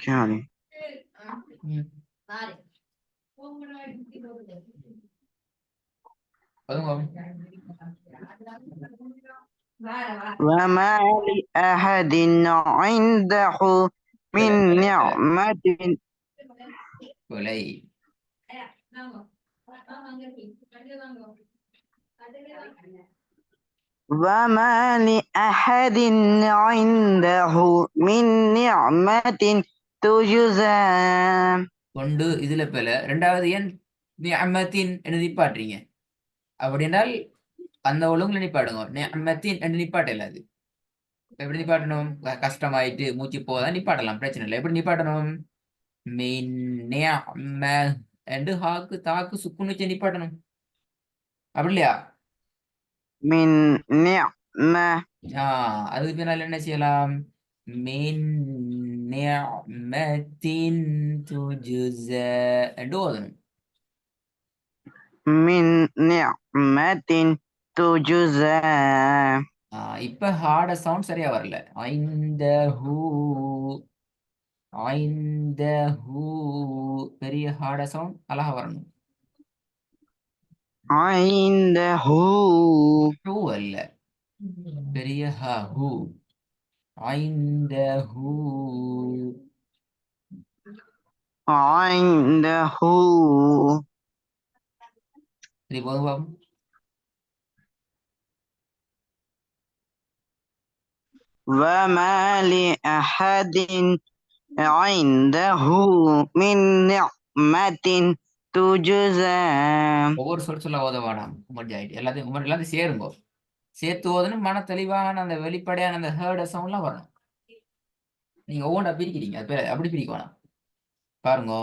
يعني ம். ஒதுங்க. وما لأحد عنده من பிழை பிழை பிழை نعمة பிழை. وما لأحد عنده من نعمة تجزى கொண்டு இதுல பிழை. ரெண்டாவது ஏன் நிஅமத்தின் என்று நிப்பாட்டுறீங்க? அப்படின்னால் அந்த ஒழுங்குல நிப்பாடுங்க. நிஅமத்தின் என்று நிப்பாட்டல. அது எப்படி நிப்பாட்டணும்? கஷ்டமாயிட்டு மூச்சு போதான் நிப்பாட்டலாம், பிரச்சனை இல்லை. எப்படி நிப்பாட்டணும்? மின் நிஅம என்று ஹாக்கு தாக்கு சுக்குன்னு வச்சு நிப்பாட்டணும். அப்படி இல்லையா? من نعمة அதுக்கு பின்னால் என்ன செய்யலாம்? மின் நிஅமத்தின் துஜுஸ என்று ஓதணும். من نعمة تجزى இப்ப ஹார்ட சவுண்ட் சரியா வரல. ஐந்த ஹூ ஐந்த ஹூ பெரிய ஹார்ட சவுண்ட் அழகா வரணும். عنده ஹூ அல்ல, பெரிய ஹ ஹூ. ஐந்த ஹூ عنده சரி போதும். وما لأحد عنده من نعمة تجزى ஒவ்வொரு சொல்ல ஓத வேணாம். எல்லாத்தையும் சேருங்கோ. சேர்த்து ஓதணும். மன தெளிவான அந்த வெளிப்படையான அந்த ஹேர்ட சவுண்ட்லாம் வரணும். நீங்க ஒவ்வொன்றா பிரிக்கிறீங்க, அது அப்படி பிரிக்க வேணாம். பாருங்க.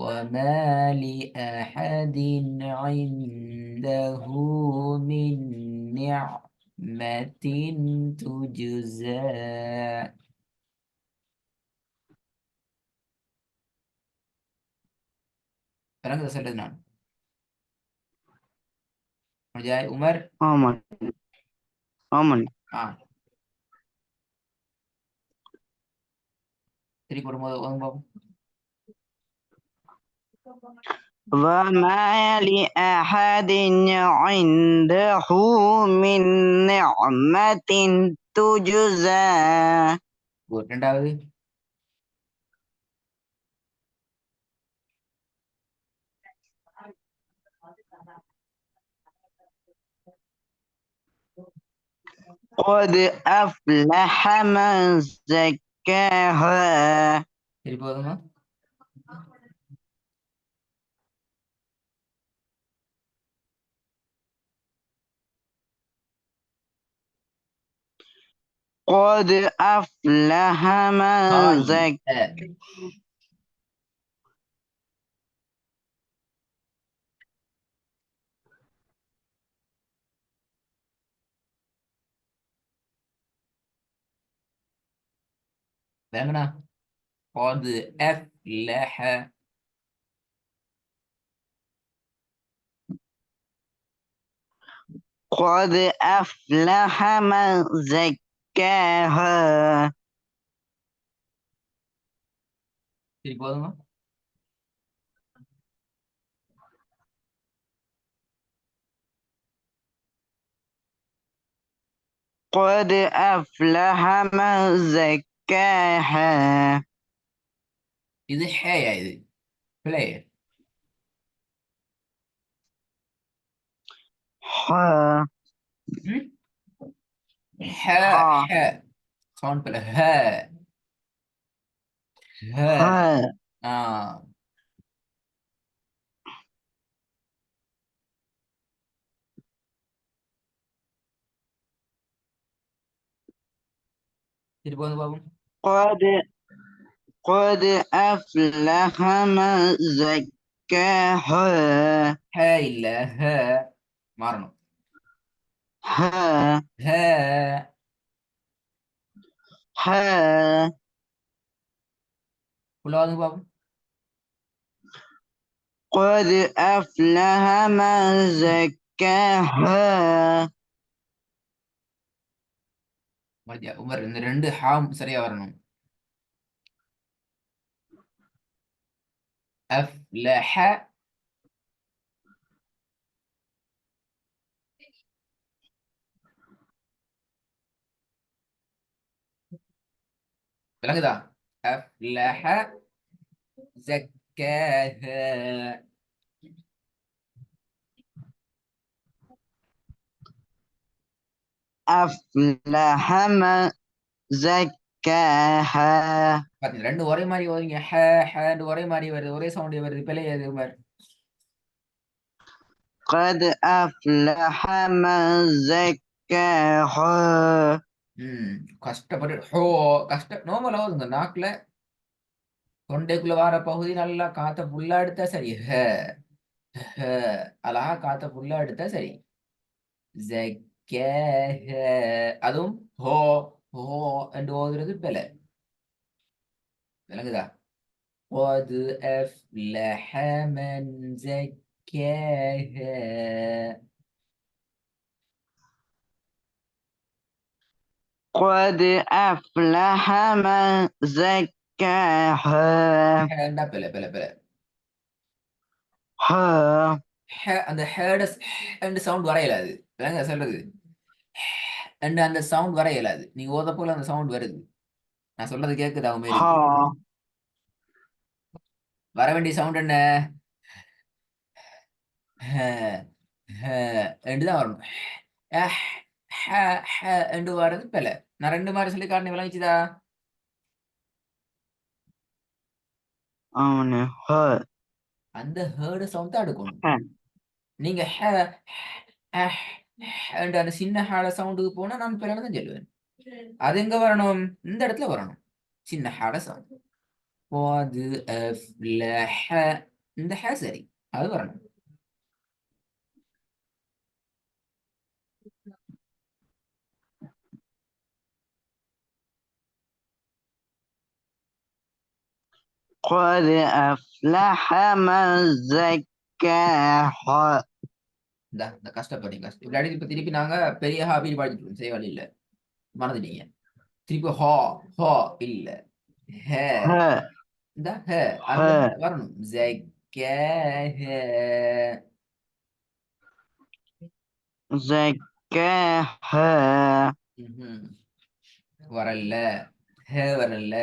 وما لأحد عنده من نعمة تجزى. فرنك சொல்றது நான். Joy Umar. آمن آمن திருப்பி வரும்போது ஓதுங்க. وما لأحد عنده من نعمة تجزى ரெண்டாவது. قد أفلح من زكاها திருப்பி ஓதுங்க. قد أفلح من زكاها வேங்கண்ணா. قد أفلح. قد أفلح من زكاها திருப்பி ஓதுங்க. قد أفلح من زكاها இது ஹேயா? இது பிள்ளை. ها ஹ ها ஹ சவுண்ட் பிள்ளை. ஹ ஹ. ها ஆ திருப்பி வந்து பாப்போம். قد أفلح من زكاها ஹ இல்ல, ஹ மாறணும். ها ஹ ها உள்ள வந்து பாப்போம். قد أفلح من زكاها உமர் இந்த ரெண்டு ஹாம் சரியா வரணும். அஃப்லஹ. விளங்குதா? அஃப்லஹ زكاها. أفلح من زكاها. பாத்தீங்க ரெண்டு ஒரே மாதிரி ஓதுங்க. ஹேண்டு ஒரே மாதிரி வருது, ஒரே சவுண்ட் வருது. பிள்ளை எது மாதிரி? قد أفلح من زكاها. கஷ்டப்பட்டு ஹோ நோமலா ஓதுங்க. நாக்குல தொண்டைக்குள்ள வார பகுதி நல்லா காத்த புல்லா எடுத்தா சரி. அழகா காத்த புல்லா எடுத்தா சரி. அதுவும் ஹோ ஹோ என்று ஓதுறது பிள்ளை. விளங்குதா? قد أفلح من زكاها. قد أفلح من زكاها. ஹேண்டா பிள்ளை பிள்ளை பிள்ளை. ها. அந்த ஹேட சவுண்ட் வர இயலாது. விளங்க சொல்றது? அந்த சவுண்ட் வர இயலாது. நீங்க ஓத போல அந்த சவுண்ட் வருது. நான் சொல்றது கேக்குதா உமேருக்கு? ها. வர வேண்டிய சவுண்ட் என்ன? ரெண்டு தான் வரணும். ரெண்டு வர்றது பிள்ளை. நான் ரெண்டு மாதிரி சொல்லி காட்டினேன். விளங்கிச்சுதா? ها. அந்த ஹேர்டு சவுண்ட் தான் எடுக்கணும். ها. நீங்க அந்த சின்ன ஹாட சவுண்டுக்கு போனா நான் பிறகு தான் சொல்லுவேன். அது எங்க வரணும்? இந்த இடத்துல வரணும். சின்ன ஹாட சவுண்ட். இந்த ஹே சரி, அது வரணும். قد أفلح من زكاها. இந்த கஷ்டப்பட்டீங்க. இல்லாட்டி இப்ப திருப்பி நாங்க பெரிய ஹாபி படிச்சுட்டு செய்ய வழி இல்ல. மறந்துட்டீங்க. திருப்பி ஹா ஹா இல்ல. ஹே. ها. இந்த ஹே அந்த ها. வரணும். زكاها. زكاها. வரல. ஹே வரல.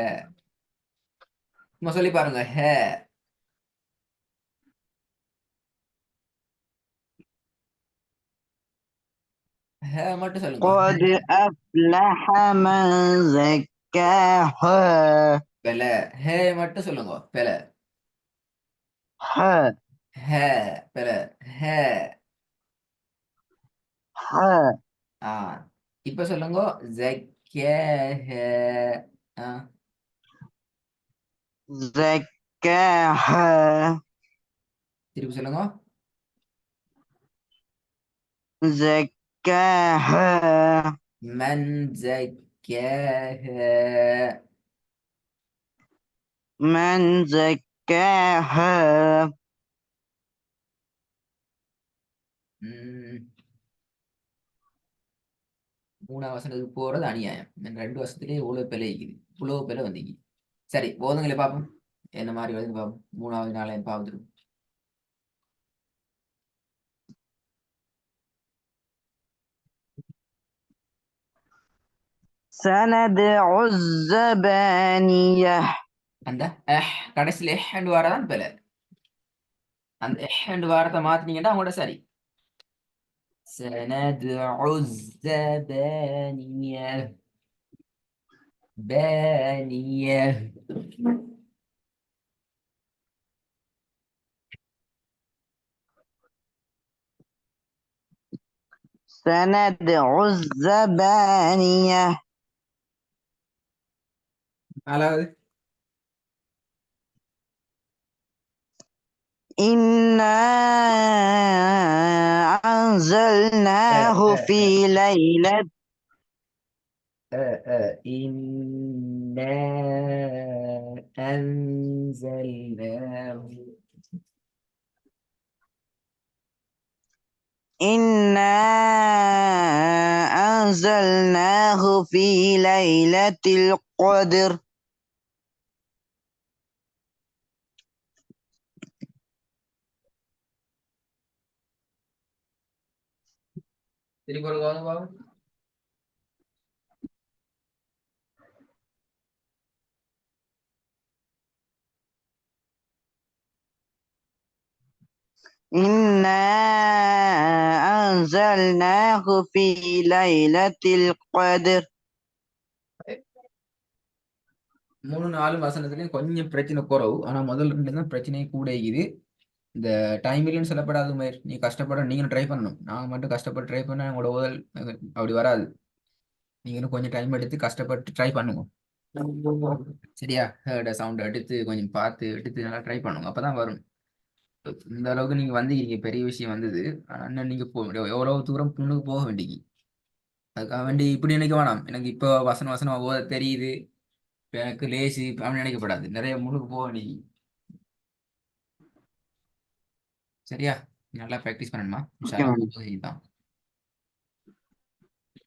சும்மா சொல்லி பாருங்க. ஹே. ஹே மட்டும் சொல்லுங்க. قد أفلح من زكاها. பெல. ஹே மட்டும் சொல்லுங்க. பெல. ها. ஹே. பெல. ஹே. ها. ஆ இப்ப சொல்லுங்க. زكاها. ஆ زكاها. திருப்பி சொல்லுங்க. زكاها. من زكاها. من زكاها. மூணாவது வசனத்துக்கு போறது அநியாயம். ரெண்டு வருஷத்துலயே இவ்வளவு பிழை இருக்குது. இவ்வளவு பிழை வந்தீங்க. சரி போதுங்களே பாப்போம். என்ன மாதிரி வருது பாப்போம். மூணாவது நாளையும் பாத்துரும். سندع الزبانية. அந்த கடைசியில எஹ்ண்டு வாரதான் பிழை. அந்த எஹ்ண்டு வாரத்தை மாத்தினீங்கன்னா அவங்களோட சரி. سندع الزبانية. بانية. سندع الزبانية. நாலாவது. إنا أنزلناه في ليلة. إنا أنزلناه. إنا أنزلناه في ليلة القدر திருப்பி ஒரு பாவம். إنا أنزلناه في ليلة القدر 3-4 வசனத்துலயும் கொஞ்சம் பிரச்சனை குறவு. ஆனா முதல் 2 தான் பிரச்சனை கூட இருக்குது. இந்த டைம் இல்லைன்னு சொல்லப்படாத மாதிரி நீ கஷ்டப்பட நீங்களும் ட்ரை பண்ணணும். நான் மட்டும் கஷ்டப்பட்டு ட்ரை பண்ண உங்களோட ஓதல் அப்படி வராது. நீங்களும் கொஞ்சம் டைம் எடுத்து கஷ்டப்பட்டு ட்ரை பண்ணுங்க. சரியா? சவுண்ட் எடுத்து கொஞ்சம் பார்த்து எடுத்து நல்லா ட்ரை பண்ணுங்க. அப்பதான் வரும். இந்த அளவுக்கு நீங்க வந்தீங்க, பெரிய விஷயம் வந்தது. ஆனா இன்னும் நீங்க எவ்வளவு தூரம் முன்னுக்கு போக வேண்டியது. அதுக்காக வேண்டி இப்படி நினைக்க வேணாம். எனக்கு இப்போ வசனம் வசனம் ஓத தெரியுது, இப்ப எனக்கு லேசி அப்படி நினைக்கப்படாது. நிறைய முன்னுக்கு போக வேண்டியது. சரியா? நல்லா ப்ராக்டிஸ் பண்ணணுமா? இன்ஷா அல்லாஹ் தான்.